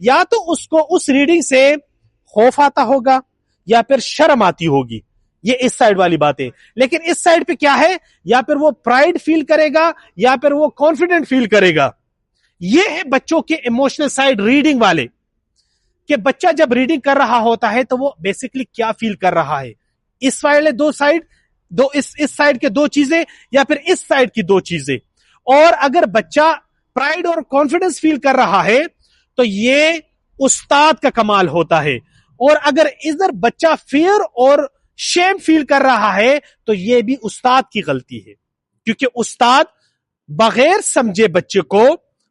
یا تو اس کو اس ریڈنگ سے خوف آتا ہوگا یا پھر شرم آتی ہوگی، یہ اس سائڈ والی بات ہے. لیکن اس سائڈ پہ کیا ہے، یا پھر وہ پرائڈ فیل کرے گا یا پھر وہ کانفیڈنٹ فیل کرے گا. یہ ہے بچوں کے ایموشنل سائڈ ریڈنگ والے، کہ بچہ جب ریڈنگ کر رہا ہوتا ہے تو وہ بیسکلی کیا فیل کر رہا ہے. اس والے دو سائڈ، اس سائڈ کے دو چیزیں یا پھر اس سائڈ کی دو چیزیں. اور اگر بچہ پرائڈ اور کانفیڈنس فیل کر رہا ہے تو یہ استاد کا کمال ہوتا ہے. اور اگر ادھر بچہ فیئر اور شیم فیل کر رہا ہے تو یہ بھی استاد کی غلطی ہے، کیونکہ استاد بغیر سمجھے بچے کو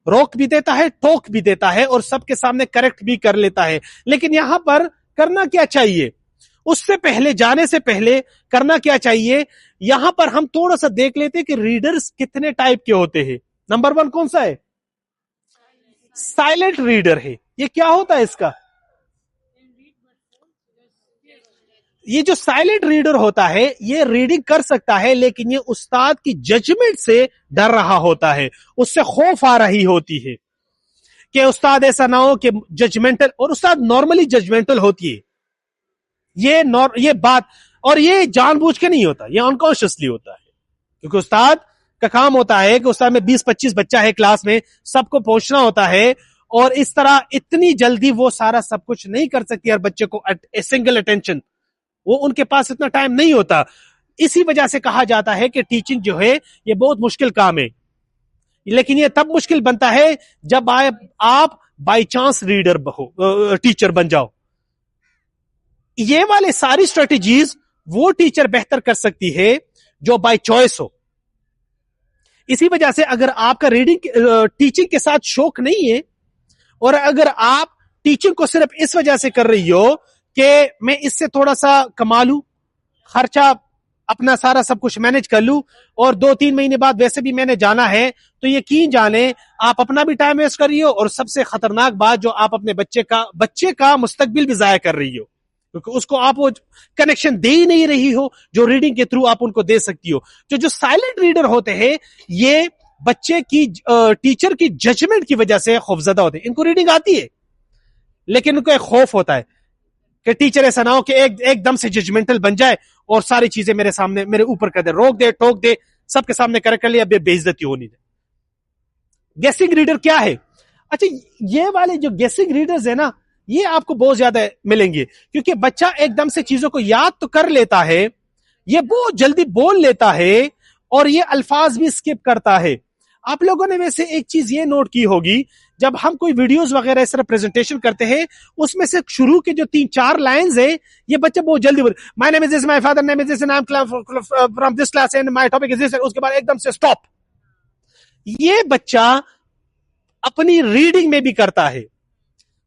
روک بھی دیتا ہے، ٹوک بھی دیتا ہے اور سب کے سامنے کریکٹ بھی کر لیتا ہے. لیکن یہاں پر کرنا کیا چاہیے، اس سے پہلے، جانے سے پہلے کرنا کیا چاہیے. یہاں پر ہم تھوڑا سا دیکھ لیتے کہ ریڈرز کتنے ٹائپ کے ہوتے ہیں. نمبر 1 کون سا ہے؟ سائلنٹ ریڈر ہے. یہ کیا ہوتا ہے اس کا؟ یہ جو سائلنٹ ریڈر ہوتا ہے یہ ریڈنگ کر سکتا ہے لیکن یہ استاد کی ججمنٹ سے ڈر رہا ہوتا ہے، اس سے خوف آ رہی ہوتی ہے کہ استاد ایسا نہ ہو کہ ججمنٹل، اور استاد نارملی ججمنٹل ہوتی ہے. یہ بات، اور یہ جان بوجھ کے نہیں ہوتا، یہ انکانشیسلی ہوتا ہے، کیونکہ استاد کا کام ہوتا ہے کہ استاد میں 20-25 بچہ ہے کلاس میں، سب کو پہنچنا ہوتا ہے، اور اس طرح اتنی جلدی وہ سارا سب کچھ نہیں کر سکتی ہر بچے کو سنگل اٹینشن، وہ ان کے پاس اتنا ٹائم نہیں ہوتا. اسی وجہ سے کہا جاتا ہے کہ ٹیچنگ جو ہے یہ بہت مشکل کام ہے. لیکن یہ تب مشکل بنتا ہے جب آپ بائی چانس ٹیچر بن جاؤ. یہ والے ساری اسٹریٹجیز وہ ٹیچر بہتر کر سکتی ہے جو بائی چوائس ہو. اسی وجہ سے اگر آپ کا ریڈنگ ٹیچنگ کے ساتھ شوق نہیں ہے، اور اگر آپ ٹیچنگ کو صرف اس وجہ سے کر رہی ہو کہ میں اس سے تھوڑا سا کما لوں، خرچہ اپنا سارا سب کچھ مینج کر لوں، اور 2-3 مہینے بعد ویسے بھی میں نے جانا ہے، تو یقین جانیں آپ اپنا بھی ٹائم ویسٹ کر رہی ہو، اور سب سے خطرناک بات جو آپ اپنے بچے کا مستقبل بھی ضائع کر رہی ہو، کیونکہ اس کو آپ وہ کنیکشن دے ہی نہیں رہی ہو جو ریڈنگ کے تھرو آپ ان کو دے سکتی ہو. جو سائلنٹ ریڈر ہوتے ہیں یہ بچے کی ٹیچر کی ججمنٹ کی وجہ سے خوفزدہ ہوتے ہیں. ان کو ریڈنگ آتی ہے لیکن ان کو ایک خوف ہوتا ہے کہ ٹیچر ایسا نہ ہو کہ ایک دم سے ججمنٹل بن جائے اور ساری چیزیں میرے سامنے، میرے اوپر کر دے، روک دے، ٹوک دے، سب کے سامنے کریکٹ کر لیا، اب بے عزتی ہونی دے. گیسنگ ریڈر کیا ہے؟ اچھا، یہ والے جو گیسنگ ریڈرز ہیں نا، یہ آپ کو بہت زیادہ ملیں گے، کیونکہ بچہ ایک دم سے چیزوں کو یاد تو کر لیتا ہے، یہ بہت جلدی بول لیتا ہے، اور یہ الفاظ بھی اسکپ کرتا ہے. آپ لوگوں نے ویسے ایک چیز یہ نوٹ کی ہوگی، جب ہم کوئی ویڈیوز وغیرہ اس طرح پریزنٹیشن کرتے ہیں، اس میں سے شروع کے جو 3-4 لائنز ہیں یہ بچہ بہت جلدی my name is this, my father name is this, and I'm from this class and my topic is this، اس کے بعد ایک دم سے سٹاپ. یہ بچہ اپنی ریڈنگ میں بھی کرتا ہے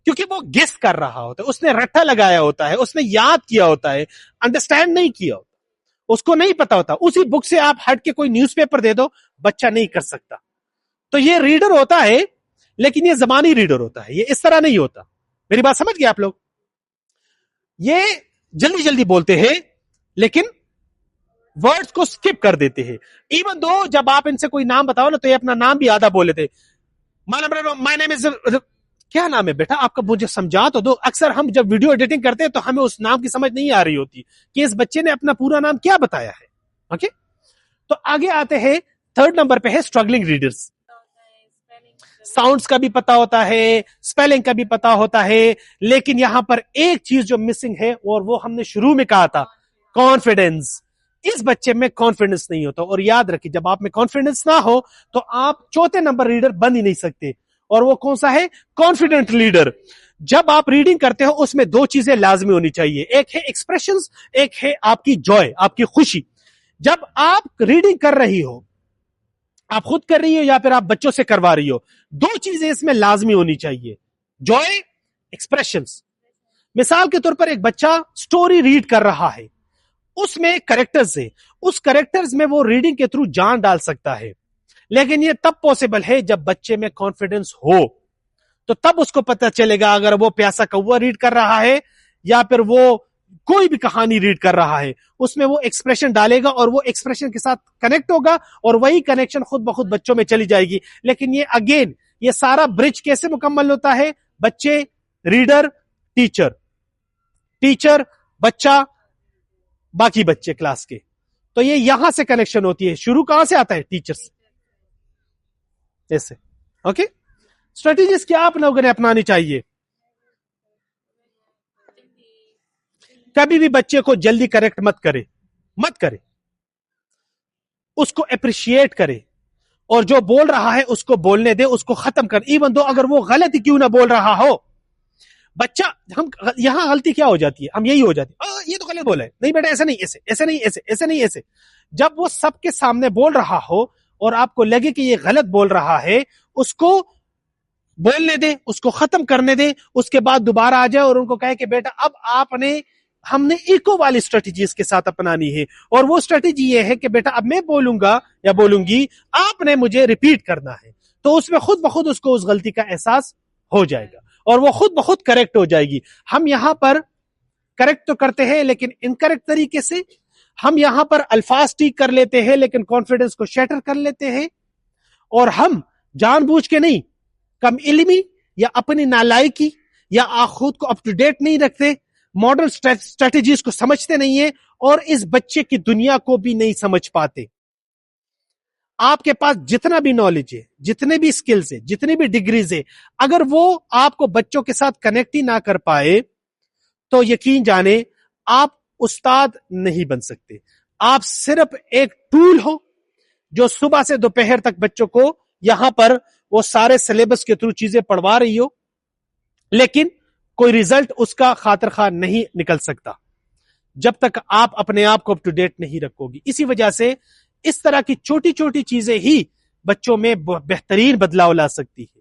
کیونکہ وہ گیس کر رہا ہوتا ہے، اس نے رٹا لگایا ہوتا ہے، اس نے یاد کیا ہوتا ہے، انڈرسٹینڈ نہیں کیا ہوتا، اس کو نہیں پتا ہوتا. اسی بک سے آپ ہٹ کے کوئی نیوز پیپر دے دو، بچہ نہیں کر سکتا. تو یہ ریڈر ہوتا ہے لیکن یہ زبانی ریڈر ہوتا ہے، یہ اس طرح نہیں ہوتا. میری بات سمجھ گئے آپ لوگ؟ یہ جلدی جلدی بولتے ہیں لیکن ورڈز کو سکپ کر دیتے ہیں. ایون دو جب آپ ان سے کوئی نام بتاؤ نا تو یہ اپنا نام بھی آدھا بول لیتے. my name is کیا نام ہے بیٹا آپ کا، مجھے سمجھا تو دو. اکثر ہم جب ویڈیو ایڈیٹنگ کرتے ہیں تو ہمیں اس نام کی سمجھ نہیں آ رہی ہوتی کہ اس بچے نے اپنا پورا نام کیا بتایا ہے. اوکے، تو آگے آتے ہیں 3rd نمبر پہ ہے اسٹرگلنگ ریڈرز. ساؤنڈز کا بھی پتا ہوتا ہے، اسپیلنگ کا بھی پتا ہوتا ہے، لیکن یہاں پر ایک چیز جو مسنگ ہے اور وہ ہم نے شروع میں کہا تھا، کانفیڈنس. اس بچے میں کانفیڈنس نہیں ہوتا. اور یاد رکھیے جب آپ میں کانفیڈنس نہ ہو تو آپ 4تھے نمبر ریڈر بن ہی نہیں سکتے. اور وہ کون سا ہے؟ Confident leader. جب آپ ریڈنگ کرتے ہو اس میں 2 چیزیں لازمی ہونی چاہیے، ایک ہے ایکسپریشنز، ایک ہے آپ کی جوائے، آپ کی خوشی. جب آپ ریڈنگ کر رہی ہو، آپ خود کر رہی ہو یا پھر آپ بچوں سے کروا رہی ہو، 2 چیزیں اس میں لازمی ہونی چاہیے، جوائے، ایکسپریشنز. مثال کے طور پر ایک بچہ سٹوری ریڈ کر رہا ہے، اس میں کریکٹرز ہیں، اس کریکٹرز میں وہ ریڈنگ کے تھرو جان ڈال سکتا ہے. لیکن یہ تب پاسبل ہے جب بچے میں کانفیڈنس ہو، تو تب اس کو پتہ چلے گا اگر وہ پیاسا کوا ریڈ کر رہا ہے یا پھر وہ کوئی بھی کہانی ریڈ کر رہا ہے، اس میں وہ ایکسپریشن ڈالے گا اور وہ ایکسپریشن کے ساتھ کنیکٹ ہوگا اور وہی کنیکشن خود بخود بچوں میں چلی جائے گی. لیکن یہ اگین یہ سارا برج کیسے مکمل ہوتا ہے؟ بچے ریڈر ٹیچر، ٹیچر بچہ باقی بچے کلاس کے. تو یہ یہاں سے کنیکشن ہوتی ہے. شروع کہاں سے آتا ہے؟ ٹیچر سے. ایسے اوکے. اسٹریٹجیز کیا آپ لوگوں نے اپنانی چاہیے. کبھی بھی بچے کو جلدی کریکٹ مت کرے، اس کو اپریشیٹ کرے، اور جو بول رہا ہے اس کو بولنے دے، اس کو ختم کر. ایون دو اگر وہ غلط کیوں نہ بول رہا ہو. بچہ ہم یہاں غلطی کیا ہو جاتی ہے؟ ہم یہی ہو جاتی ہے یہ تو غلط بولا ہے، نہیں بیٹا ایسے نہیں، ایسے نہیں، ایسے نہیں، ایسے. جب وہ سب کے سامنے بول رہا ہو اور آپ کو لگے کہ یہ غلط بول رہا ہے، اس کو بولنے دے، اس کو ختم کرنے دے. اس کے بعد دوبارہ آ جائے اور ان کو کہے کہ بیٹا اب ہم نے ایکو والی اسٹریٹجیز کے ساتھ اپنانی ہے، اور وہ اسٹریٹجی یہ ہے کہ بیٹا اب میں بولوں گا یا بولوں گی، آپ نے مجھے ریپیٹ کرنا ہے. تو اس میں خود بخود اس کو اس غلطی کا احساس ہو جائے گا اور وہ خود بخود کریکٹ ہو جائے گی. ہم یہاں پر کریکٹ تو کرتے ہیں لیکن انکریکٹ طریقے سے. ہم یہاں پر الفاظ ٹھیک کر لیتے ہیں لیکن کانفیڈنس کو شیٹر کر لیتے ہیں. اور ہم جان بوجھ کے نہیں، کم علمی یا اپنی نالائکی یا خود کو اپ ٹو ڈیٹ نہیں رکھتے، ماڈرن اسٹریٹجیز کو سمجھتے نہیں ہیں، اور اس بچے کی دنیا کو بھی نہیں سمجھ پاتے. آپ کے پاس جتنا بھی نالج ہے، جتنے بھی سکلز ہے، جتنی بھی ڈگریز ہے، اگر وہ آپ کو بچوں کے ساتھ کنیکٹ ہی نہ کر پائے تو یقین جانے آپ استاد نہیں بن سکتے. آپ صرف ایک ٹول ہو جو صبح سے دوپہر تک بچوں کو یہاں پر وہ سارے سلیبس کے تھرو چیزیں پڑھوا رہی ہو، لیکن کوئی ریزلٹ اس کا خاطر خواہ نہیں نکل سکتا جب تک آپ اپنے آپ کو اپ ٹو ڈیٹ نہیں رکھو گی. اسی وجہ سے اس طرح کی چھوٹی چھوٹی چیزیں ہی بچوں میں بہترین بدلاؤ لا سکتی ہے.